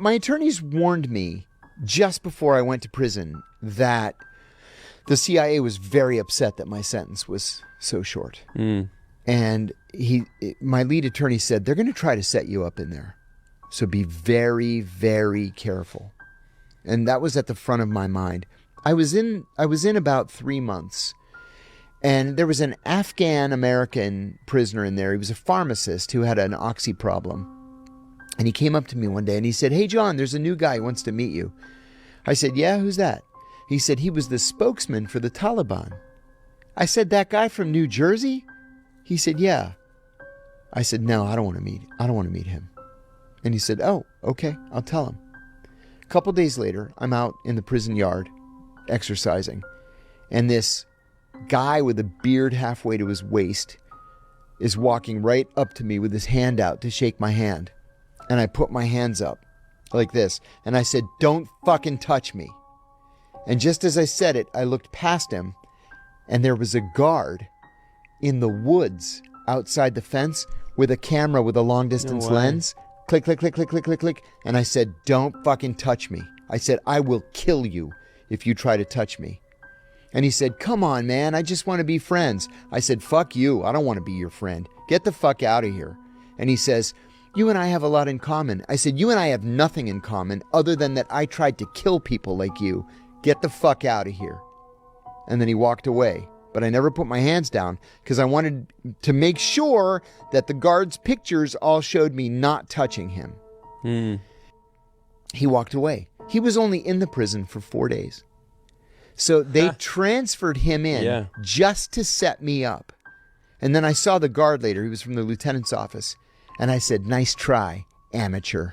my attorneys warned me just before I went to prison that the CIA was very upset that my sentence was so short. And my lead attorney said, they're going to try to set you up in there. So be very, very careful. And that was at the front of my mind. I was in about 3 months. And there was an Afghan-American prisoner in there. He was a pharmacist who had an oxy problem. And he came up to me one day and he said, hey, John, there's a new guy who wants to meet you. I said, yeah, who's that? He said, he was the spokesman for the Taliban. I said, that guy from New Jersey? He said, yeah. I said, no, I don't want to meet him. And he said, oh, okay, I'll tell him. A couple days later, I'm out in the prison yard exercising. And this guy with a beard halfway to his waist is walking right up to me with his hand out to shake my hand. And I put my hands up like this. And I said, don't fucking touch me. And just as I said it, I looked past him and there was a guard in the woods outside the fence with a camera with a long distance lens. Click, click, click, click, click, click, click. And I said, don't fucking touch me. I said, I will kill you if you try to touch me. And he said, come on, man, I just want to be friends. I said, fuck you. I don't want to be your friend. Get the fuck out of here. And he says, you and I have a lot in common. I said, you and I have nothing in common other than that I tried to kill people like you. Get the fuck out of here. And then he walked away. But I never put my hands down because I wanted to make sure that the guard's pictures all showed me not touching him. He walked away. He was only in the prison for 4 days. So they transferred him in just to set me up. And then I saw the guard later. He was from the lieutenant's office. And I said, nice try, amateur.